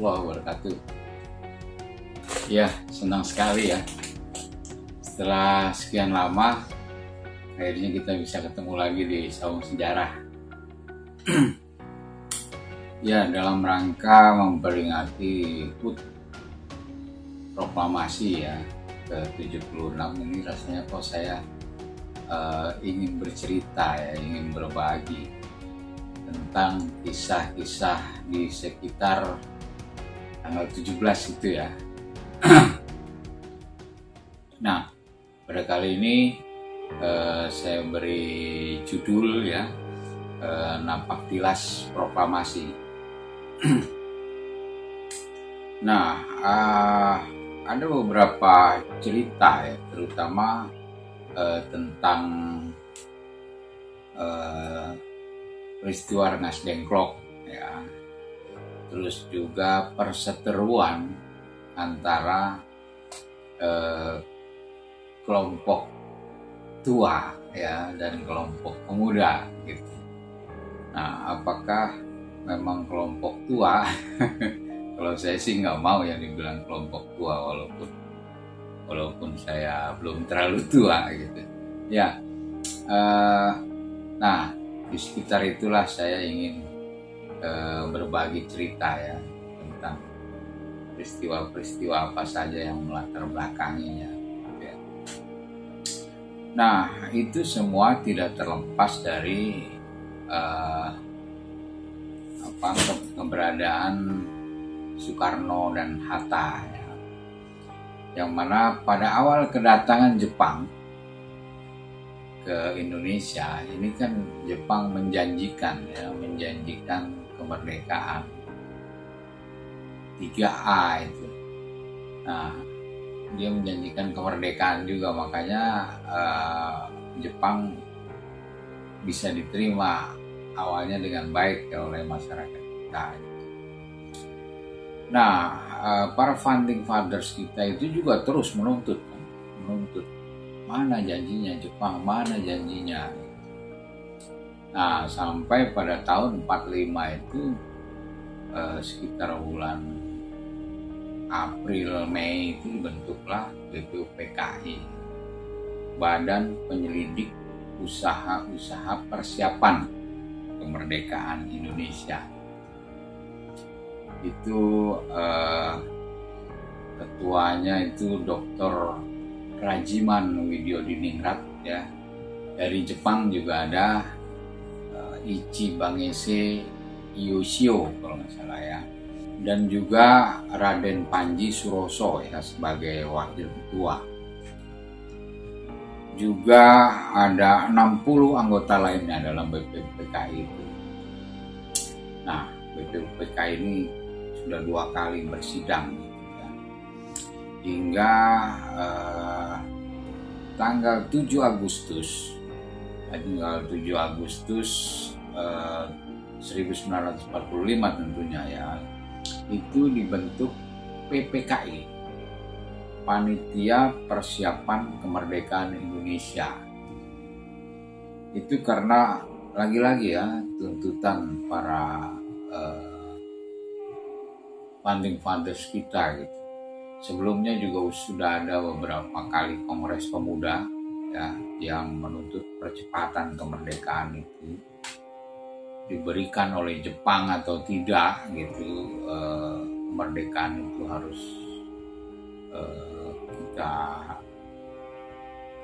warahmatullahi wabarakatuh. Ya, senang sekali ya. Setelah sekian lama, akhirnya kita bisa ketemu lagi di Saung Sejarah. Ya, dalam rangka memperingati HUT proklamasi ya ke-76 ini, rasanya kok saya ingin bercerita ya, ingin berbagi tentang kisah-kisah di sekitar tanggal 17 itu ya. Nah, pada kali ini saya beri judul ya, Napaktilas Proklamasi. Nah, ada beberapa cerita ya, terutama tentang peristiwa Rengas Dengklok ya, terus juga perseteruan antara kelompok tua ya dan kelompok pemuda gitu. Nah, apakah memang kelompok tua? Kalau saya sih nggak mau yang dibilang kelompok tua, walaupun saya belum terlalu tua gitu ya. Nah, di sekitar itulah saya ingin berbagi cerita ya tentang peristiwa-peristiwa apa saja yang melatar belakanginya ya. Nah, itu semua tidak terlepas dari keberadaan Soekarno dan Hatta ya, yang mana pada awal kedatangan Jepang ke Indonesia ini kan Jepang menjanjikan kemerdekaan 3A itu. Nah, dia menjanjikan kemerdekaan juga, makanya Jepang bisa diterima awalnya dengan baik ya oleh masyarakat kita. Nah, para founding fathers kita itu juga terus menuntut mana janjinya Jepang, mana janjinya. Nah, sampai pada tahun 45 itu sekitar bulan April Mei itu dibentuklah BPUPKI, Badan Penyelidik Usaha-Usaha Persiapan Kemerdekaan Indonesia. Itu ketuanya itu Dr. Rajiman Widyodiningrat ya. Dari Jepang juga ada Ichi Bangese Yoshio kalau nggak salah ya. Dan juga Raden Panji Suroso ya sebagai wakil ketua. Juga ada 60 anggota lainnya dalam BPUPKI itu. Nah, BPUPKI ini sudah 2 kali bersidang ya. Hingga tanggal 7 Agustus 1945 tentunya ya, itu dibentuk PPKI, Panitia Persiapan Kemerdekaan Indonesia. Itu karena lagi-lagi ya tuntutan para founding fathers kita gitu. Sebelumnya juga sudah ada beberapa kali Kongres Pemuda ya yang menuntut percepatan kemerdekaan itu diberikan oleh Jepang atau tidak gitu. Kemerdekaan itu harus kita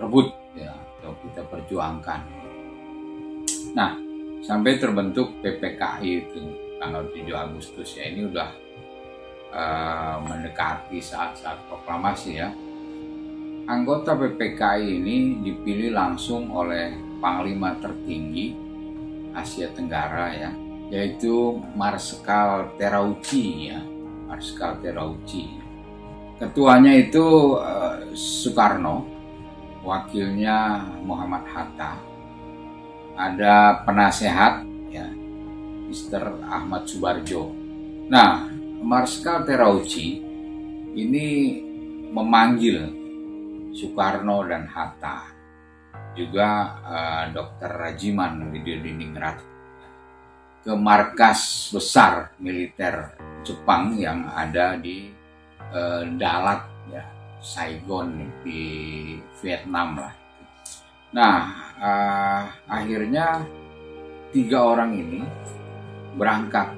rebut ya, atau kita perjuangkan. Nah, sampai terbentuk PPKI itu tanggal 7 Agustus ya, ini udah mendekati saat-saat proklamasi ya. Anggota PPKI ini dipilih langsung oleh Panglima tertinggi Asia Tenggara ya, yaitu Marskal Terauchi ya, Marskal Terauchi. Ketuanya itu Soekarno, wakilnya Muhammad Hatta, ada penasehat ya, Mr. Ahmad Subarjo. Nah, Marskal Terauchi ini memanggil Soekarno dan Hatta, juga Dr. Rajiman Widyodiningrat ke markas besar militer Jepang yang ada di Dalat ya, Saigon di Vietnam lah. Nah, akhirnya 3 orang ini berangkat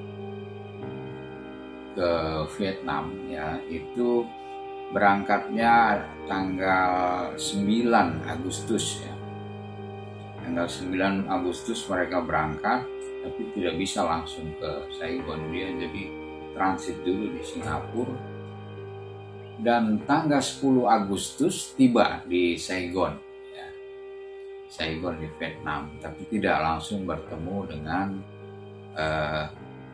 ke Vietnam ya, itu berangkatnya tanggal 9 Agustus ya. Tanggal 9 Agustus mereka berangkat, tapi tidak bisa langsung ke Saigon, dia jadi transit dulu di Singapura. Dan tanggal 10 Agustus tiba di Saigon ya. Saigon di Vietnam, tapi tidak langsung bertemu dengan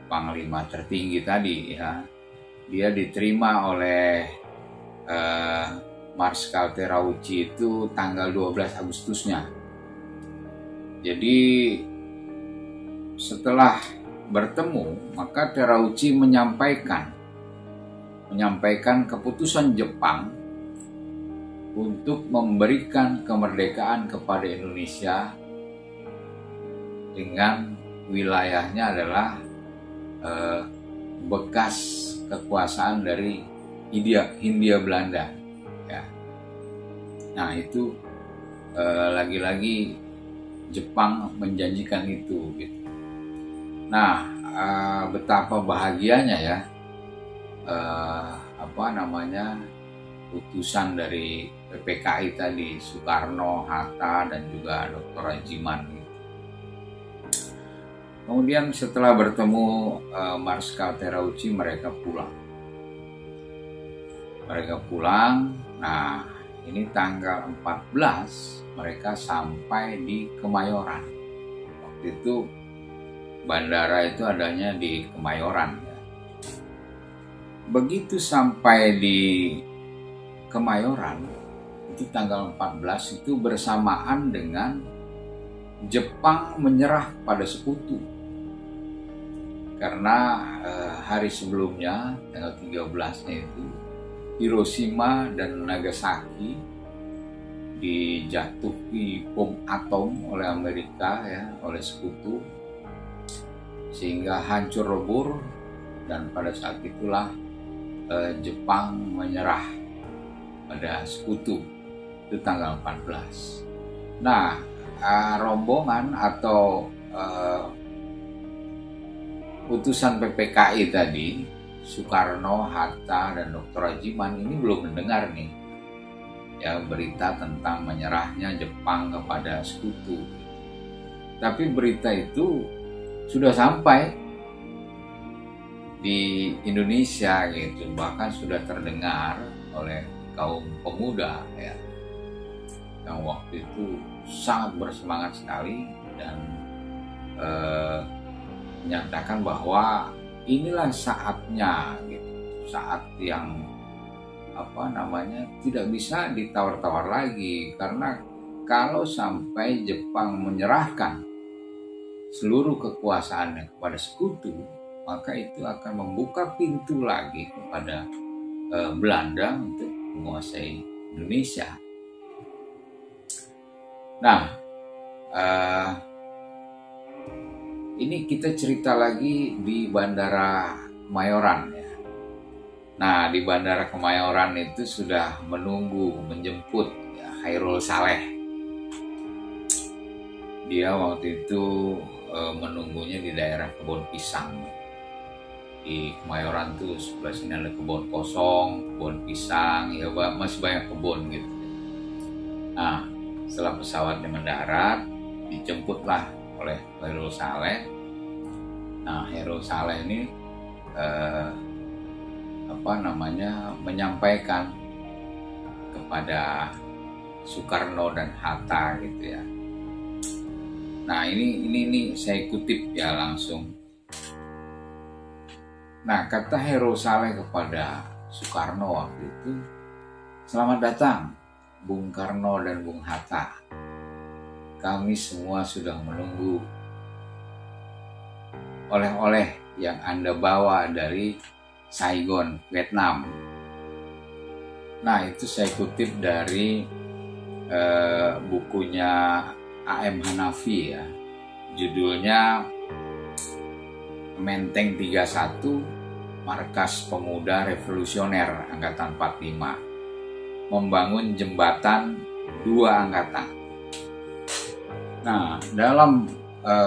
panglima tertinggi tadi ya. Dia diterima oleh Marskal Terauchi itu tanggal 12 Agustusnya. Jadi setelah bertemu, maka Terauchi menyampaikan keputusan Jepang untuk memberikan kemerdekaan kepada Indonesia dengan wilayahnya adalah bekas kekuasaan dari Hindia Belanda ya. Nah itu lagi-lagi Jepang menjanjikan itu gitu. Nah betapa bahagianya ya utusan dari PPKI tadi, Soekarno, Hatta, dan juga Dr. Rajiman gitu. Kemudian setelah bertemu Marskal Terauchi, mereka pulang. Nah, ini tanggal 14 mereka sampai di Kemayoran. Waktu itu bandara itu adanya di Kemayoran ya. Begitu sampai di Kemayoran, itu tanggal 14 itu bersamaan dengan Jepang menyerah pada sekutu. Karena hari sebelumnya, tanggal 13-nya itu, Hiroshima dan Nagasaki dijatuhi bom atom oleh Amerika ya, oleh sekutu, sehingga hancur lebur, dan pada saat itulah Jepang menyerah pada sekutu, itu tanggal 14. Nah, rombongan atau utusan PPKI tadi, Soekarno, Hatta, dan Dr. Rajiman ini belum mendengar nih ya berita tentang menyerahnya Jepang kepada sekutu. Tapi berita itu sudah sampai di Indonesia gitu, bahkan sudah terdengar oleh kaum pemuda ya, yang waktu itu sangat bersemangat sekali dan menyatakan bahwa inilah saatnya gitu, saat yang tidak bisa ditawar-tawar lagi, karena kalau sampai Jepang menyerahkan seluruh kekuasaannya kepada sekutu, maka itu akan membuka pintu lagi kepada Belanda untuk menguasai Indonesia. Nah, ini kita cerita lagi di Bandara Kemayoran ya. Nah, di Bandara Kemayoran itu sudah menjemput ya, Khairul Saleh. Dia waktu itu menunggunya di daerah Kebun Pisang. Di Kemayoran tuh sebelah sini ada kebun kosong, kebun pisang, ya masih banyak kebun gitu. Nah, setelah pesawatnya mendarat, dijemputlah oleh Khairul Saleh. Nah, Khairul Saleh ini menyampaikan kepada Soekarno dan Hatta gitu ya. Nah, ini saya kutip ya langsung. Nah, kata Khairul Saleh kepada Soekarno waktu itu, "Selamat datang Bung Karno dan Bung Hatta. Kami semua sudah menunggu oleh-oleh yang Anda bawa dari Saigon, Vietnam." Nah, itu saya kutip dari bukunya A.M. Hanafi ya. Judulnya Menteng 31 Markas Pemuda Revolusioner Angkatan 45, membangun jembatan 2 angkatan. Nah, dalam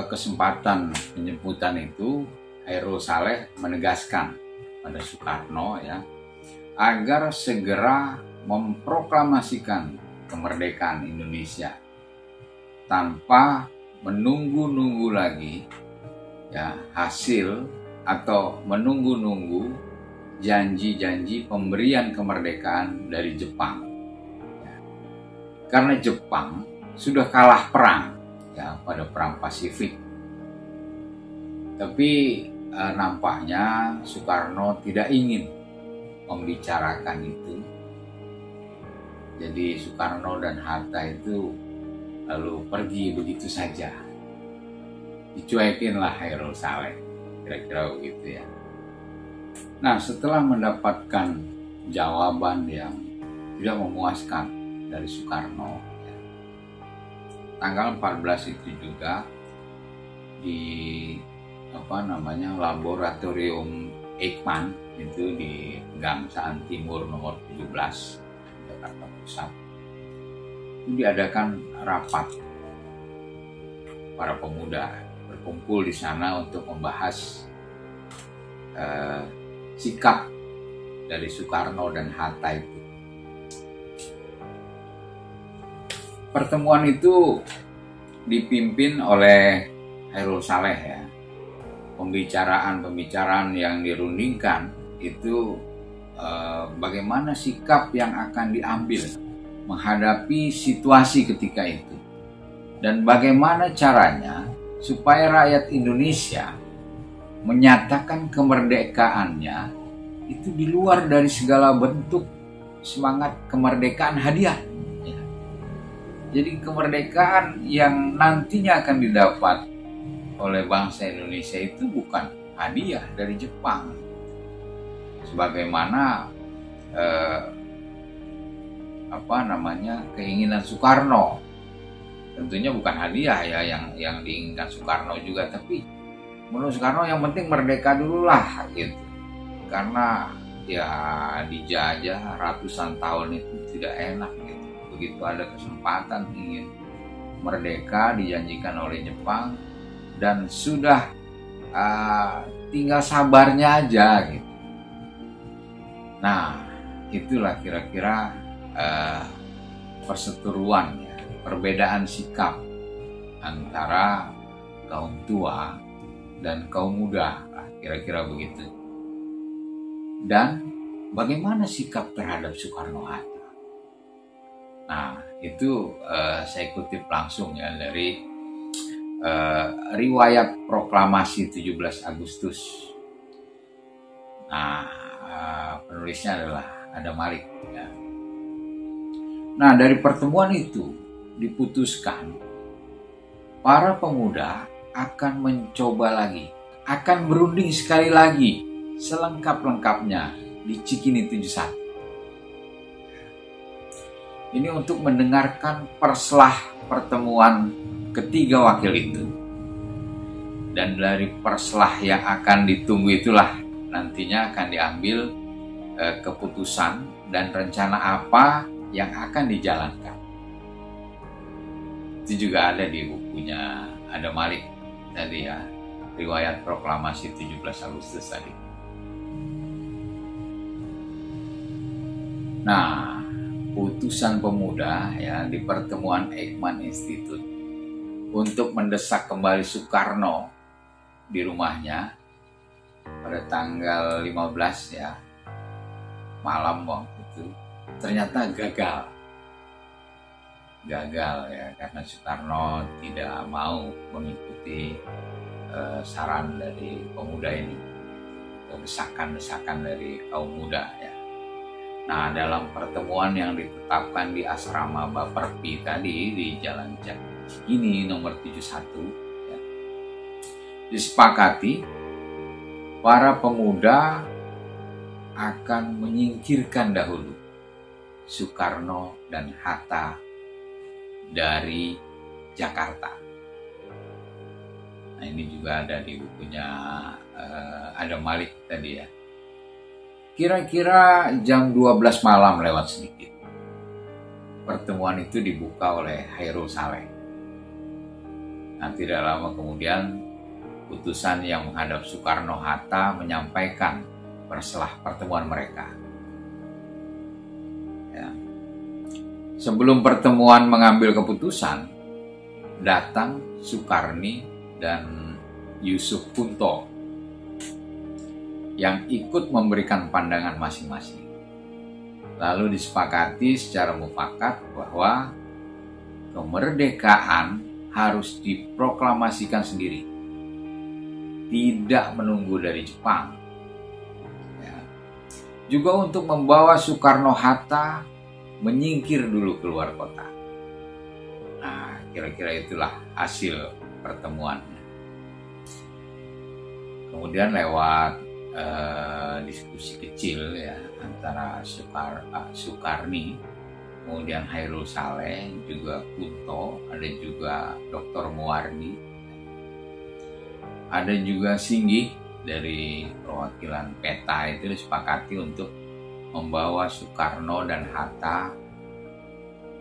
kesempatan penjemputan itu, Chairul Saleh menegaskan pada Soekarno ya, agar segera memproklamasikan kemerdekaan Indonesia tanpa menunggu-nunggu lagi ya hasil atau menunggu-nunggu janji-janji pemberian kemerdekaan dari Jepang. Ya. Karena Jepang sudah kalah perang ya pada perang Pasifik. Tapi nampaknya Soekarno tidak ingin membicarakan itu. Jadi Soekarno dan Hatta itu lalu pergi begitu saja. Dicuekin lah Chairul Saleh, kira-kira begitu ya. Nah, setelah mendapatkan jawaban yang tidak memuaskan dari Soekarno, ya, tanggal 14 itu juga di laboratorium Eijkman itu di Gangsaan Timur nomor 17 Jakarta Pusat, itu diadakan rapat para pemuda berkumpul di sana untuk membahas sikap dari Soekarno dan Hatta itu. Pertemuan itu dipimpin oleh Chairul Saleh ya. Pembicaraan yang dirundingkan itu bagaimana sikap yang akan diambil menghadapi situasi ketika itu, dan bagaimana caranya supaya rakyat Indonesia menyatakan kemerdekaannya itu di luar dari segala bentuk semangat kemerdekaan hadiah. Ya. Jadi kemerdekaan yang nantinya akan didapat oleh bangsa Indonesia itu bukan hadiah dari Jepang, sebagaimana keinginan Soekarno. Tentunya bukan hadiah ya yang diinginkan Soekarno juga, tapi menurut Soekarno yang penting merdeka dulu lah gitu. Karena ya dijajah ratusan tahun itu tidak enak gitu. Begitu ada kesempatan ingin merdeka dijanjikan oleh Jepang, dan sudah tinggal sabarnya aja gitu. Nah, itulah kira-kira perseteruan ya, perbedaan sikap antara kaum tua dan kaum muda, kira-kira begitu. Dan bagaimana sikap terhadap Soekarno-Hatta? Nah, itu saya kutip langsung ya dari riwayat proklamasi 17 Agustus. Nah, penulisnya adalah Adam Malik ya. Nah, dari pertemuan itu diputuskan para pemuda akan mencoba lagi, akan berunding sekali lagi selengkap-lengkapnya di Cikini 71. Ini untuk mendengarkan perslah pertemuan ketiga wakil itu. Dan dari perslah yang akan ditunggu itulah nantinya akan diambil keputusan dan rencana apa yang akan dijalankan. Itu juga ada di bukunya Adam Malik tadi ya, riwayat proklamasi 17 Agustus tadi. Nah, putusan pemuda ya di pertemuan Eijkman Institute untuk mendesak kembali Soekarno di rumahnya pada tanggal 15 ya, malam waktu itu, ternyata gagal ya, karena Soekarno tidak mau mengikuti saran dari pemuda ini, desakan-desakan dari kaum muda ya. Nah, dalam pertemuan yang ditetapkan di asrama Baperpi tadi di Jalan Cikini nomor 71 ya, disepakati para pemuda akan menyingkirkan dahulu Soekarno dan Hatta dari Jakarta. Nah, ini juga ada di bukunya Adam Malik tadi ya. Kira-kira jam 12 malam lewat sedikit, pertemuan itu dibuka oleh Hairul Saleh. Nah, tidak lama kemudian utusan yang menghadap Soekarno-Hatta menyampaikan perselah pertemuan mereka. Ya. Sebelum pertemuan mengambil keputusan, datang Sukarni dan Yusuf Punto yang ikut memberikan pandangan masing-masing. Lalu disepakati secara mufakat bahwa kemerdekaan harus diproklamasikan sendiri, tidak menunggu dari Jepang. Ya. Juga untuk membawa Soekarno-Hatta menyingkir dulu keluar kota. Nah, kira-kira itulah hasil pertemuannya. Kemudian lewat diskusi kecil ya antara Sukarni, kemudian Hairul Saleh, juga Punto, ada juga Dr. Muwardi, ada juga Singgih dari perwakilan PETA. Itu disepakati untuk membawa Soekarno dan Hatta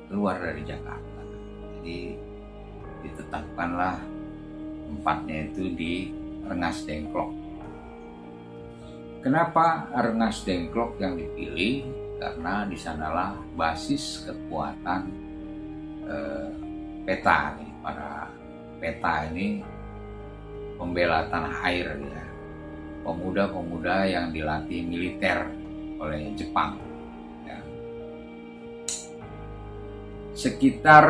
keluar dari Jakarta. Jadi ditetapkanlah tempatnya itu di Rengas Dengklok. Kenapa Rengas Dengklok yang dipilih? Karena di sanalah basis kekuatan PETA nih. Para PETA ini pembela tanah air ya, pemuda-pemuda yang dilatih militer oleh Jepang ya. Sekitar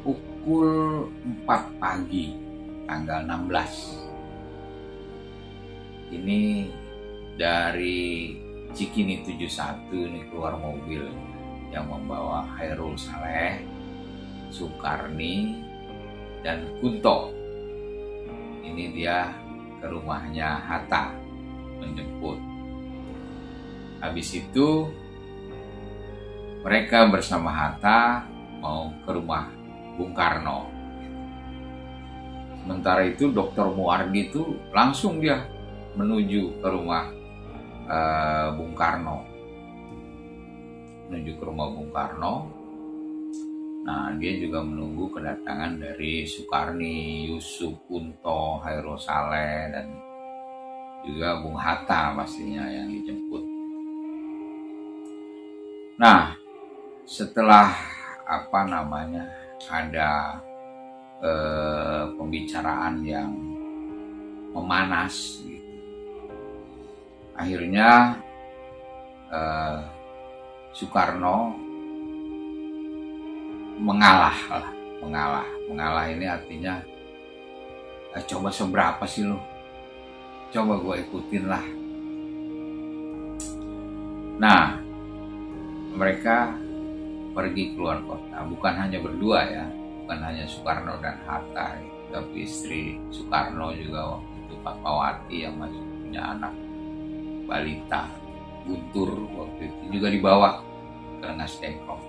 pukul 4 pagi tanggal 16 ini dari Cikini 71 ini keluar mobil yang membawa Hairul Saleh, Sukarni, dan Kunto. Ini dia ke rumahnya Hatta menjemput. Habis itu mereka bersama Hatta mau ke rumah Bung Karno. Sementara itu Dr. Muwardi itu langsung dia menuju ke rumah Bung Karno. Menuju ke rumah Bung Karno. Nah, dia juga menunggu kedatangan dari Sukarni, Yusuf Punto, Hairul Saleh, dan juga Bung Hatta pastinya yang dijemput. Nah, setelah ada pembicaraan yang memanas gitu. Akhirnya Soekarno mengalah. Mengalah ini artinya coba seberapa sih lo, coba gue ikutin lah. Nah, mereka pergi keluar kota, bukan hanya berdua ya, bukan hanya Soekarno dan Hatta, tapi istri Soekarno juga waktu itu Fatmawati yang masih punya anak balita, Guntur, waktu itu juga dibawa ke Rengas Dengklok.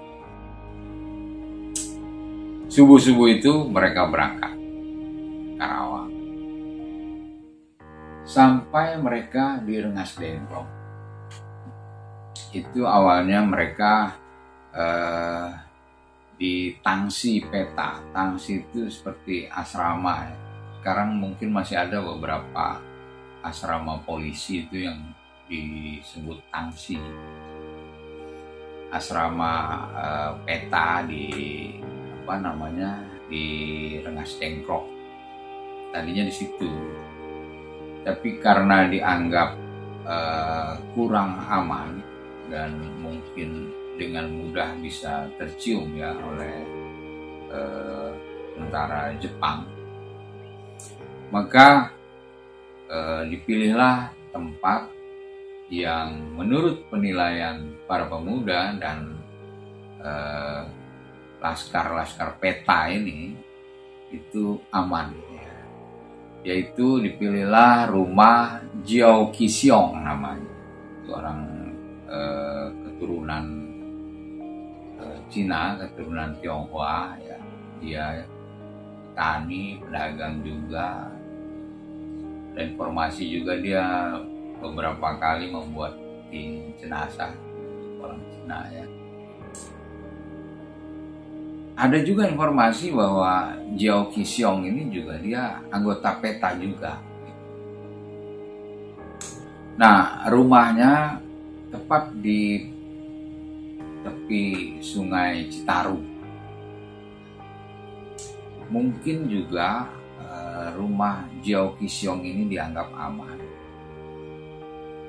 Subuh-subuh itu mereka berangkat ke Karawang. Sampai mereka di Rengas Dengklok, itu awalnya mereka di Tangsi PETA. Tangsi itu seperti asrama ya. Sekarang mungkin masih ada beberapa asrama polisi itu yang disebut Tangsi. Asrama PETA di di Rengas Dengklok. Tadinya di situ. Tapi karena dianggap kurang aman dan mungkin dengan mudah bisa tercium ya oleh tentara Jepang, maka dipilihlah tempat yang menurut penilaian para pemuda dan laskar-laskar PETA ini itu aman ya. Yaitu dipilihlah rumah Jiao Qisiong namanya. Itu orang keturunan Cina, keturunan Tionghoa ya. Dia petani, pedagang juga. Dan informasi juga dia beberapa kali membuat di jenazah orang Cina ya. Ada juga informasi bahwa Jiao Qixiong ini juga dia anggota PETA juga. Nah, rumahnya tepat di tepi Sungai Citarum. Mungkin juga rumah Jiao Qixiong ini dianggap aman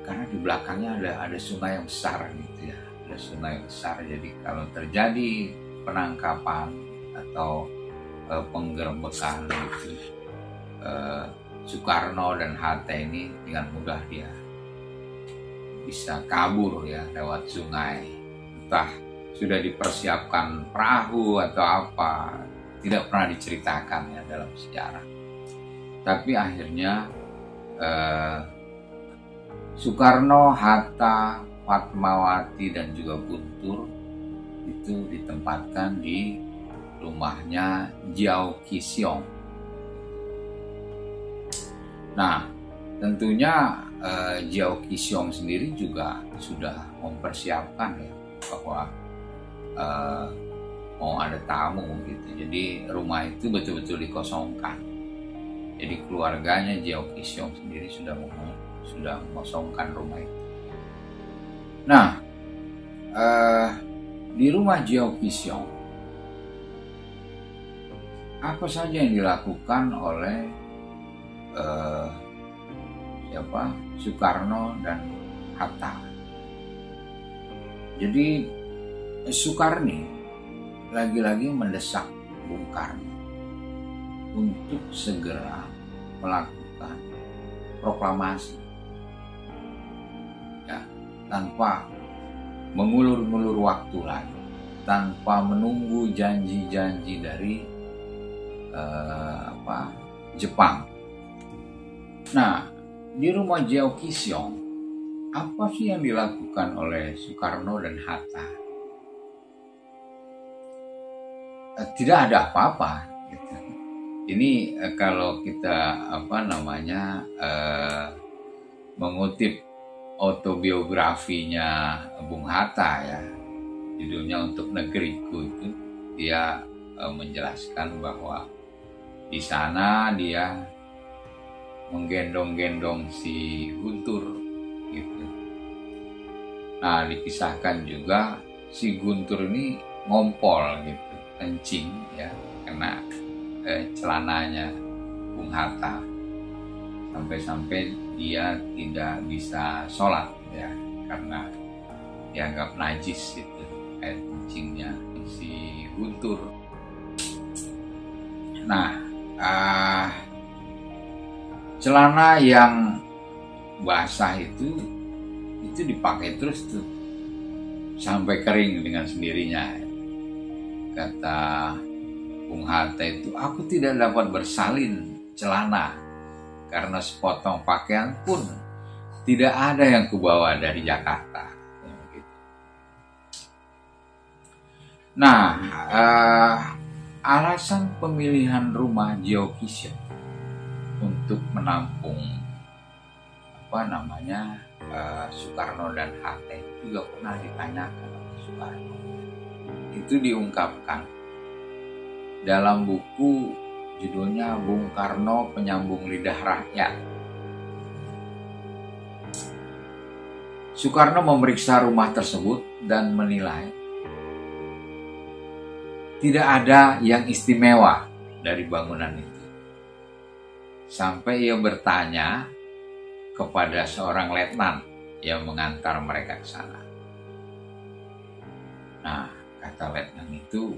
karena di belakangnya ada sungai yang besar gitu ya, ada sungai besar. Jadi kalau terjadi penangkapan atau penggerbekan gitu, Soekarno dan Hatta ini dengan mudah dia bisa kabur ya lewat sungai. Entah sudah dipersiapkan perahu atau apa, tidak pernah diceritakan ya dalam sejarah. Tapi akhirnya Soekarno, Hatta, Fatmawati dan juga Guntur itu ditempatkan di rumahnya Jiao Qixiong. Nah, tentunya Jiao Qixiong sendiri juga sudah mempersiapkan ya bahwa mau ada tamu gitu. Jadi rumah itu betul-betul dikosongkan. Jadi keluarganya Jiao Qixiong sendiri sudah mengosongkan rumah itu. Nah, di rumah Jiao Qixiong, apa saja yang dilakukan oleh Soekarno dan Hatta. Jadi Soekarno lagi-lagi mendesak Bung Karno untuk segera melakukan proklamasi ya, tanpa mengulur-ngulur waktu lagi, tanpa menunggu janji-janji dari Jepang. Nah, di rumah Jiao Qixiong, apa sih yang dilakukan oleh Soekarno dan Hatta? Tidak ada apa-apa. Gitu. Ini kalau kita mengutip autobiografinya Bung Hatta ya, judulnya Untuk Negeriku, itu dia menjelaskan bahwa di sana dia menggendong-gendong si Guntur gitu. Nah, dikisahkan juga si Guntur ini ngompol gitu, kencing ya, kena celananya Bung Hatta, sampai-sampai dia tidak bisa sholat ya karena dianggap najis itu air kencingnya si Guntur. Nah, celana yang basah itu dipakai terus tuh sampai kering dengan sendirinya. Kata Bung Hatta itu, aku tidak dapat bersalin celana karena sepotong pakaian pun tidak ada yang kubawa dari Jakarta. Nah, alasan pemilihan rumah Jiao Qixiong untuk menampung Soekarno dan Hatta juga pernah ditanyakan oleh Soekarno. Itu diungkapkan dalam buku judulnya Bung Karno Penyambung Lidah Rakyat. Soekarno memeriksa rumah tersebut dan menilai tidak ada yang istimewa dari bangunan itu. Sampai ia bertanya kepada seorang letnan yang mengantar mereka ke sana. Nah, kata letnan itu,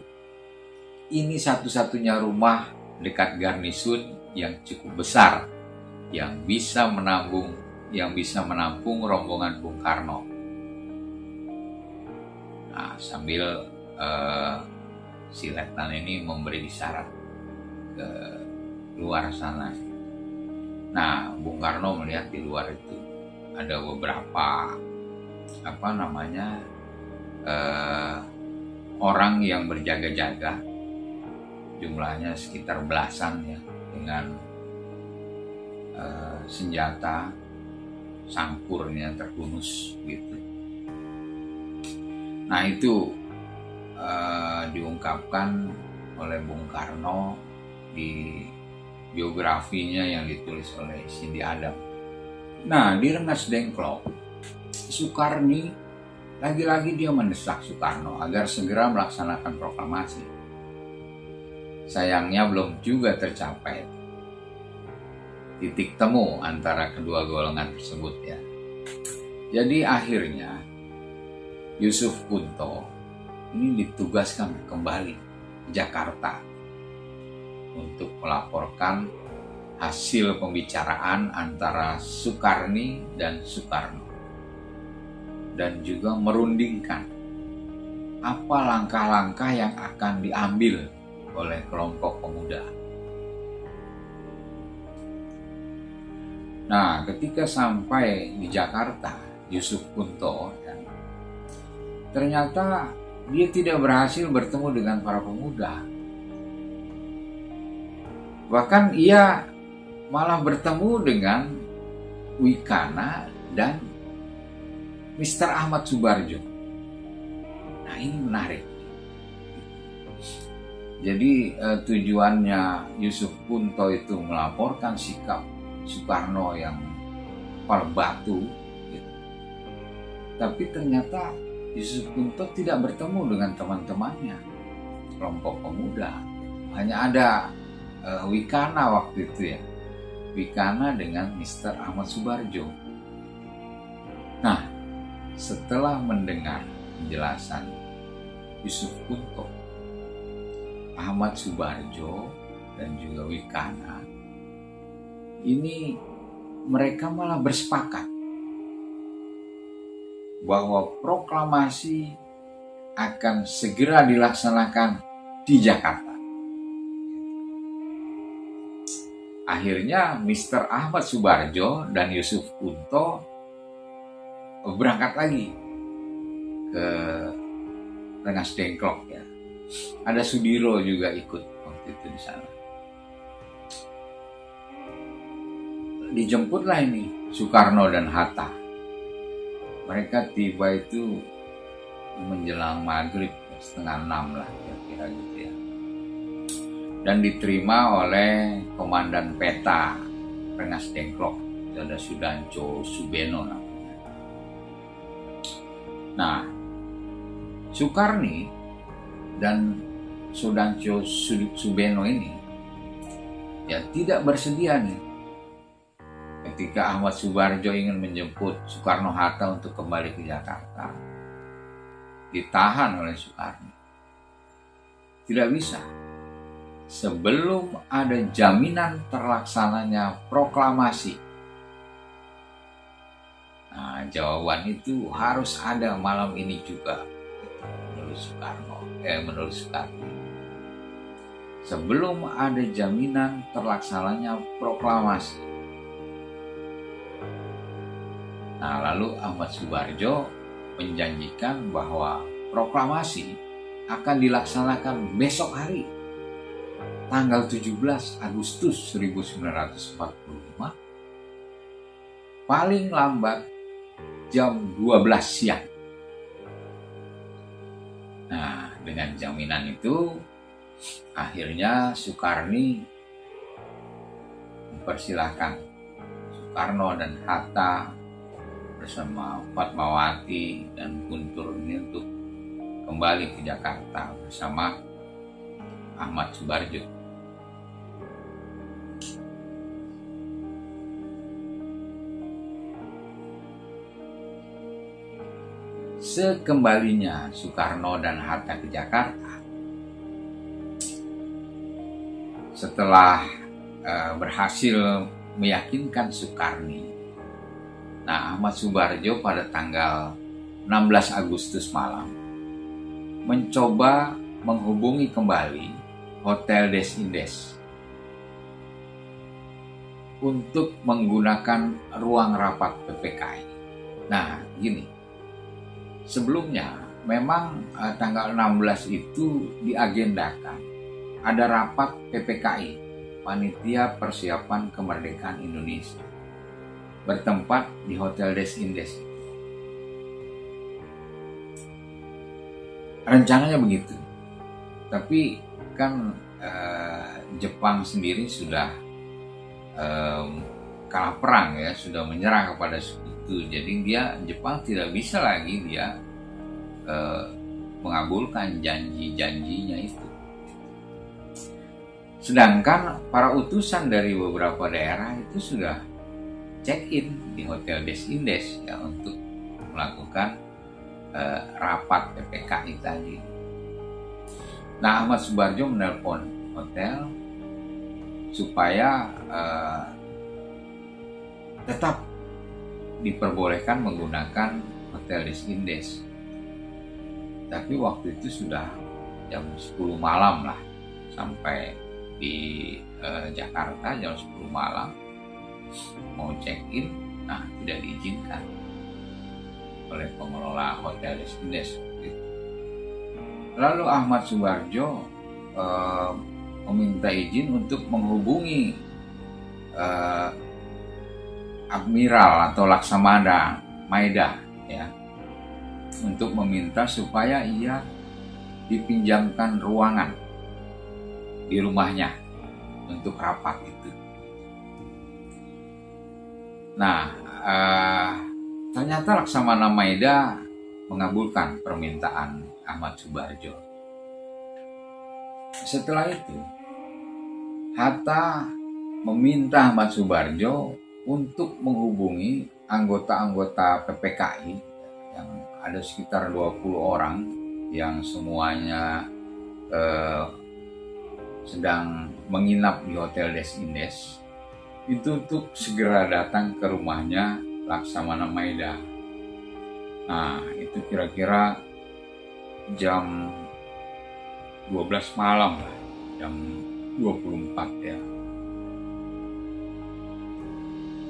ini satu-satunya rumah dekat garnisun yang cukup besar yang bisa menampung rombongan Bung Karno. Nah, sambil si letnan ini memberi isyarat ke luar sana. Nah, Bung Karno melihat di luar itu ada beberapa orang yang berjaga-jaga, jumlahnya sekitar belasan ya, dengan senjata sangkurnya terhunus gitu. Nah itu diungkapkan oleh Bung Karno di biografinya yang ditulis oleh Cindy Adam. Nah di Rengas Dengklok, Sukarni lagi-lagi dia mendesak Soekarno agar segera melaksanakan proklamasi. Sayangnya belum juga tercapai titik temu antara kedua golongan tersebut ya. Jadi akhirnya Yusuf Kunto ini ditugaskan kembali ke Jakarta untuk melaporkan hasil pembicaraan antara Sukarni dan Soekarno dan juga merundingkan apa langkah-langkah yang akan diambil oleh kelompok pemuda. Nah, ketika sampai di Jakarta, Yusuf Kunto ternyata dia tidak berhasil bertemu dengan para pemuda. Bahkan ia malah bertemu dengan Wikana dan Mr. Ahmad Subarjo. Nah, ini menarik. Jadi tujuannya Yusuf Kunto itu melaporkan sikap Soekarno yang kepala batu gitu. Tapi ternyata Yusuf Kunto tidak bertemu dengan teman-temannya kelompok pemuda. Hanya ada Wikana waktu itu ya, Wikana dengan Mr. Ahmad Subarjo. Nah, setelah mendengar penjelasan Yusuf Kunto, Ahmad Subarjo dan juga Wikana, ini mereka malah bersepakat bahwa proklamasi akan segera dilaksanakan di Jakarta. Akhirnya Mr. Ahmad Subarjo dan Yusuf Kunto berangkat lagi ke Rengas Dengklok ya. Ada Sudiro juga ikut waktu itu di sana. Dijemputlah ini Soekarno dan Hatta. Mereka tiba itu menjelang maghrib 5:30 lah kira-kira gitu ya. Dan diterima oleh Komandan Peta Rengas Dengklok, ada Sudanco Subeno namanya. Nah, Sukarni dan Sudanco Subeno ini ya tidak bersedia nih ketika Ahmad Subarjo ingin menjemput Soekarno-Hatta untuk kembali ke Jakarta. Ditahan oleh Soekarno. Tidak bisa. Sebelum ada jaminan terlaksananya proklamasi. Nah, jawaban itu harus ada malam ini juga. Menurut Soekarno. Sebelum ada jaminan terlaksananya proklamasi. Nah, lalu Ahmad Subarjo menjanjikan bahwa proklamasi akan dilaksanakan besok hari, tanggal 17 Agustus 1945, paling lambat jam 12 siang. Nah, dengan jaminan itu, akhirnya Sukarni mempersilahkan Soekarno dan Hatta bersama Fatmawati dan Guntur ini untuk kembali ke Jakarta bersama Ahmad Subarjo. Sekembalinya Soekarno dan Hatta ke Jakarta, setelah berhasil meyakinkan Sukarni, nah, Ahmad Subarjo pada tanggal 16 Agustus malam mencoba menghubungi kembali Hotel Des Indes untuk menggunakan ruang rapat PPKI. Nah, gini, sebelumnya memang tanggal 16 itu diagendakan ada rapat PPKI, Panitia Persiapan Kemerdekaan Indonesia. bertempat di Hotel Des Indes. Rencananya begitu, tapi kan Jepang sendiri sudah kalah perang ya, sudah menyerah kepada Sekutu. Jadi Jepang tidak bisa lagi dia mengabulkan janji-janjinya itu. Sedangkan para utusan dari beberapa daerah itu sudah check-in di Hotel Des Indes ya, untuk melakukan rapat PPKI tadi. Nah, Ahmad Subarjo menelpon hotel supaya tetap diperbolehkan menggunakan Hotel Des Indes. Tapi waktu itu sudah jam 10 malam lah, sampai di Jakarta jam 10 malam mau check-in, nah tidak diizinkan oleh pengelola Hotel Des Indes. Lalu Ahmad Subarjo meminta izin untuk menghubungi Admiral atau Laksamana Maeda ya, untuk meminta supaya ia dipinjamkan ruangan di rumahnya untuk rapat itu. Nah, ternyata Laksamana Maeda mengabulkan permintaan Ahmad Subarjo. Setelah itu, Hatta meminta Ahmad Subarjo untuk menghubungi anggota-anggota PPKI yang ada sekitar 20 orang yang semuanya sedang menginap di Hotel Des Indes, itu untuk segera datang ke rumahnya Laksamana Maeda. Nah, itu kira-kira jam 12 malam lah, jam 24 ya.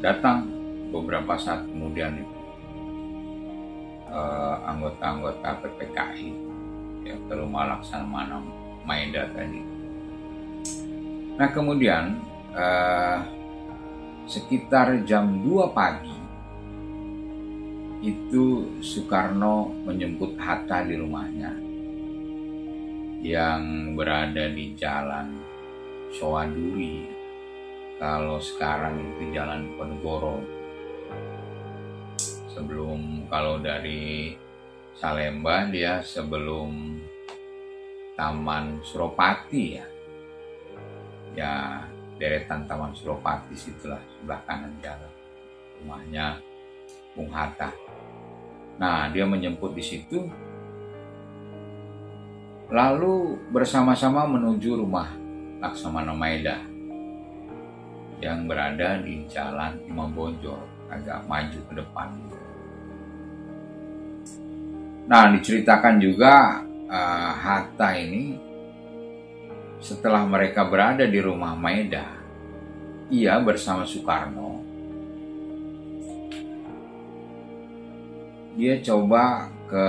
Datang beberapa saat kemudian itu anggota-anggota PPKI ya, ke rumah Laksamana Maeda tadi. Nah, kemudian sekitar jam 2 pagi itu Soekarno menjemput Hatta di rumahnya yang berada di Jalan Sowaduri, kalau sekarang itu Jalan Ponegoro. Sebelum, kalau dari Salemba dia sebelum Taman Suropati ya, deretan Taman Suropati, situlah sebelah kanan jalan rumahnya Bung Hatta. Nah, dia menjemput di situ, lalu bersama-sama menuju rumah Laksamana Maeda yang berada di Jalan Imam Bonjol, agak maju ke depan. Nah, diceritakan juga Hatta ini setelah mereka berada di rumah Maeda, ia bersama Soekarno, dia coba ke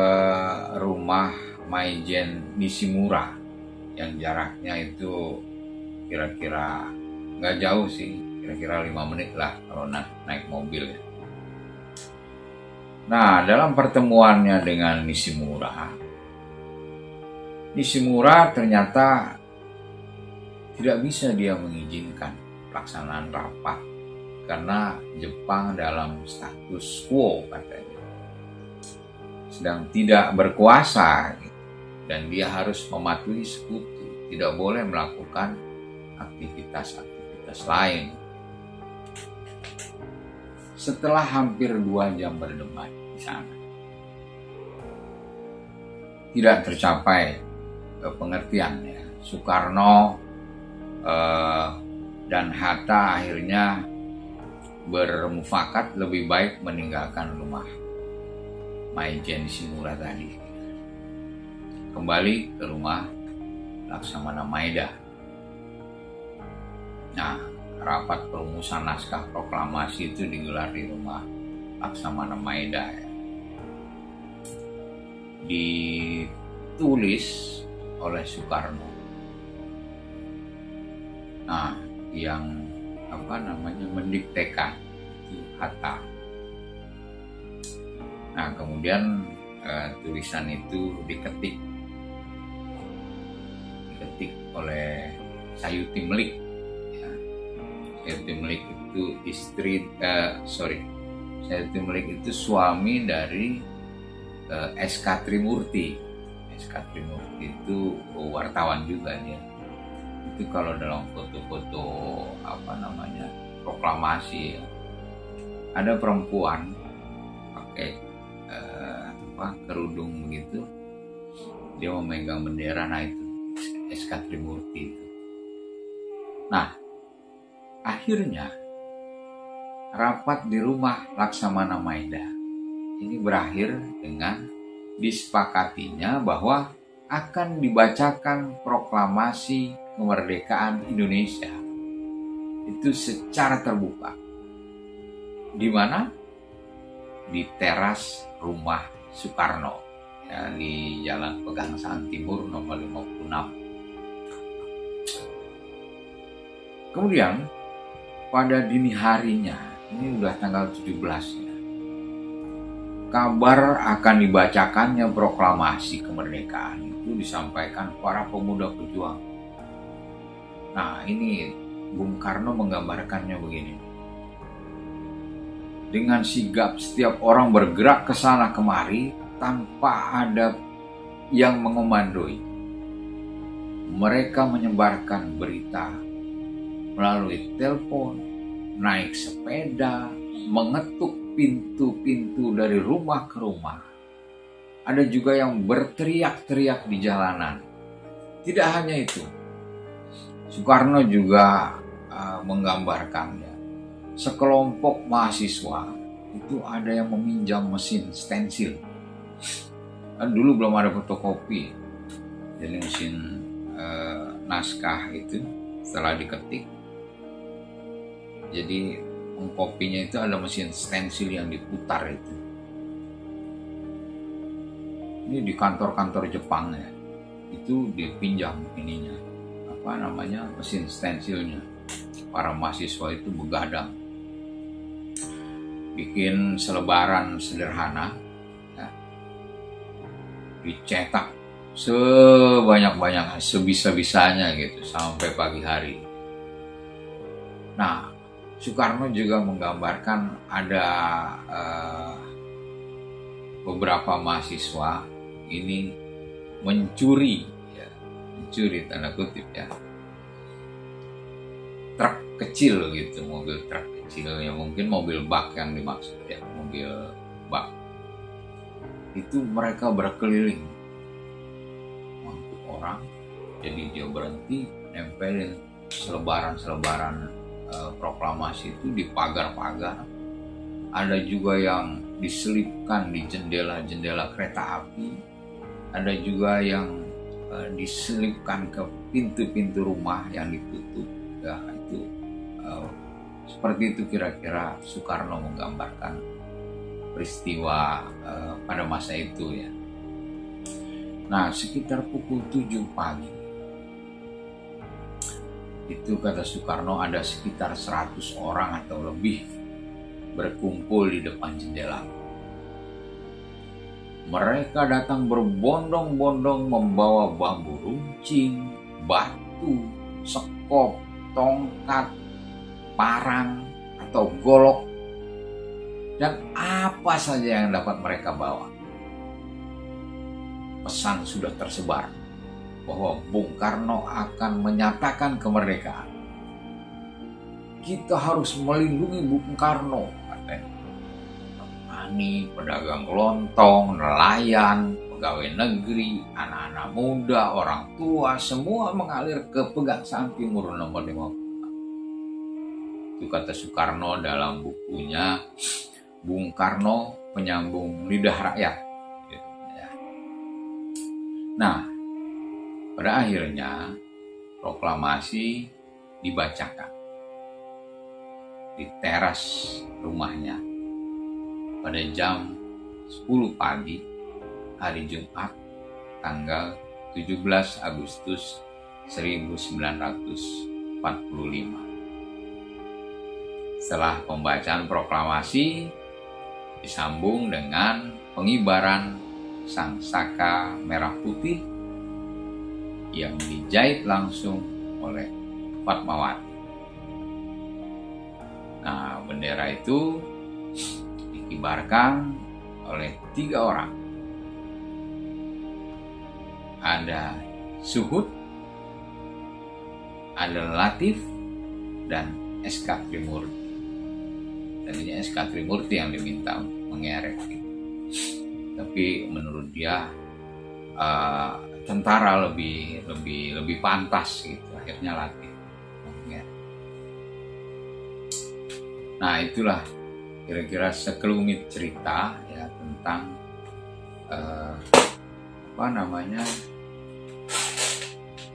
rumah Maijen Nishimura yang jaraknya itu kira-kira nggak jauh sih, kira-kira 5 menit lah kalau naik mobil ya. Nah, dalam pertemuannya dengan Nishimura ternyata tidak bisa dia mengizinkan pelaksanaan rapat karena Jepang dalam status quo katanya, sedang tidak berkuasa dan dia harus mematuhi sekutu, tidak boleh melakukan aktivitas-aktivitas lain. Setelah hampir 2 jam berdebat di sana, tidak tercapai pengertian ya. Soekarno dan Hatta akhirnya bermufakat lebih baik meninggalkan rumah Maijen Nishimura tadi, kembali ke rumah Laksamana Maeda. Nah, rapat perumusan naskah proklamasi itu digelar di rumah Laksamana Maeda ya. Ditulis oleh Soekarno. Nah, yang mendiktekan itu Hatta. Nah, kemudian tulisan itu diketik oleh Sayuti Melik. Ya. Sayuti Melik itu Sayuti Melik itu suami dari SK Trimurti. SK Trimurti itu wartawan juga dia. Itu kalau dalam foto-foto proklamasi, ada perempuan pakai kerudung begitu, dia memegang bendera, nah itu SK Trimurti itu. Nah, akhirnya rapat di rumah Laksamana Maeda ini berakhir dengan disepakatinya bahwa akan dibacakan proklamasi kemerdekaan Indonesia itu secara terbuka. Di mana? Di teras rumah Soekarno, ya, di Jalan Pegangsaan Timur nomor 56. Kemudian pada dini harinya, ini udah tanggal 17 ya, kabar akan dibacakannya proklamasi kemerdekaan itu disampaikan para pemuda pejuang. Nah, ini Bung Karno menggambarkannya begini. Dengan sigap setiap orang bergerak ke sana kemari tanpa ada yang mengomandoi. Mereka menyebarkan berita melalui telepon, naik sepeda, mengetuk pintu-pintu dari rumah ke rumah. Ada juga yang berteriak-teriak di jalanan. Tidak hanya itu, Soekarno juga menggambarkannya. Sekelompok mahasiswa itu ada yang meminjam mesin stensil. Dulu belum ada fotokopi, jadi mesin naskah itu setelah diketik, jadi mengkopinya itu ada mesin stensil yang diputar itu. Ini di kantor-kantor Jepang ya, itu dipinjam ininya, mesin stensilnya. Para mahasiswa itu begadang, bikin selebaran sederhana, ya, dicetak sebanyak-banyaknya, sebisa-bisanya gitu sampai pagi hari. Nah, Soekarno juga menggambarkan ada beberapa mahasiswa ini mencuri tanda kutip ya, truk kecil gitu, mobil truk kecil, ya mungkin mobil bak yang dimaksud ya, mobil bak. Itu mereka berkeliling mengangkut orang, jadi dia berhenti, nempelin selebaran proklamasi itu di pagar-pagar. Ada juga yang diselipkan di jendela-jendela kereta api, ada juga yang diselipkan ke pintu-pintu rumah yang ditutup. Ya, itu seperti itu kira-kira Soekarno menggambarkan peristiwa pada masa itu ya. Nah, sekitar pukul 7 pagi itu, kata Soekarno, ada sekitar 100 orang atau lebih berkumpul di depan jendela. Mereka datang berbondong-bondong membawa bambu runcing, batu, sekop, tongkat, parang atau golok, dan apa saja yang dapat mereka bawa. Pesan sudah tersebar bahwa Bung Karno akan menyatakan kemerdekaan. Kita harus melindungi Bung Karno, katanya. Petani, pedagang kelontong, nelayan, pegawai negeri, anak-anak muda, orang tua, semua mengalir ke Pegangsaan Timur nomor 56. Itu kata Soekarno dalam bukunya Bung Karno Penyambung Lidah Rakyat. Nah, pada akhirnya proklamasi dibacakan di teras rumahnya pada jam 10 pagi hari Jumat tanggal 17 Agustus 1945. Setelah pembacaan proklamasi disambung dengan pengibaran sang saka merah putih yang dijahit langsung oleh Fatmawati. Nah, bendera itu dikibarkan oleh 3 orang. Ada Suhud, ada Latif, dan SK Trimurti. Tadinya SK Trimurti yang diminta mengerek gitu. Tapi menurut dia tentara lebih pantas gitu. Akhirnya Latif mengerek. Nah, itulah kira-kira sekelumit cerita ya tentang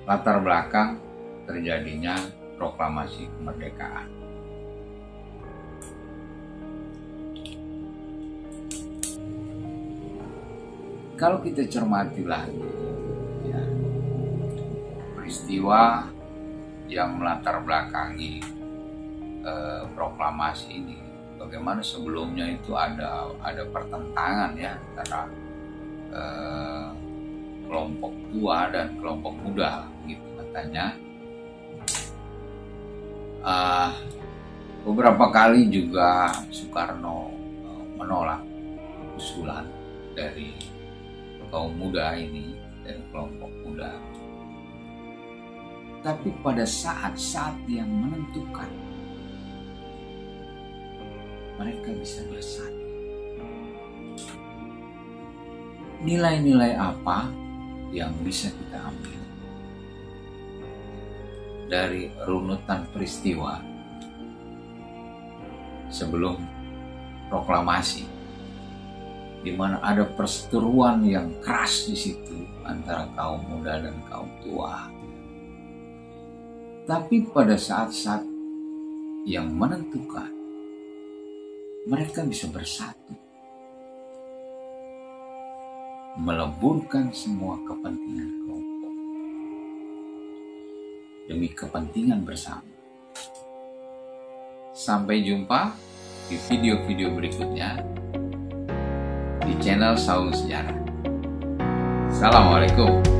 latar belakang terjadinya proklamasi kemerdekaan. Kalau kita cermati lagi ya, peristiwa yang melatar belakangi proklamasi ini, bagaimana sebelumnya itu ada pertentangan ya antara kelompok tua dan kelompok muda gitu katanya. Beberapa kali juga Soekarno menolak usulan dari kaum muda ini, dari kelompok muda. Tapi pada saat-saat yang menentukan, mereka bisa bersatu. Nilai-nilai apa yang bisa kita ambil dari runutan peristiwa sebelum proklamasi, di mana ada perseteruan yang keras di situ antara kaum muda dan kaum tua. Tapi pada saat-saat yang menentukan, mereka bisa bersatu, meleburkan semua kepentingan kelompok demi kepentingan bersama. Sampai jumpa di video-video berikutnya di channel Saung Sejarah. Assalamualaikum.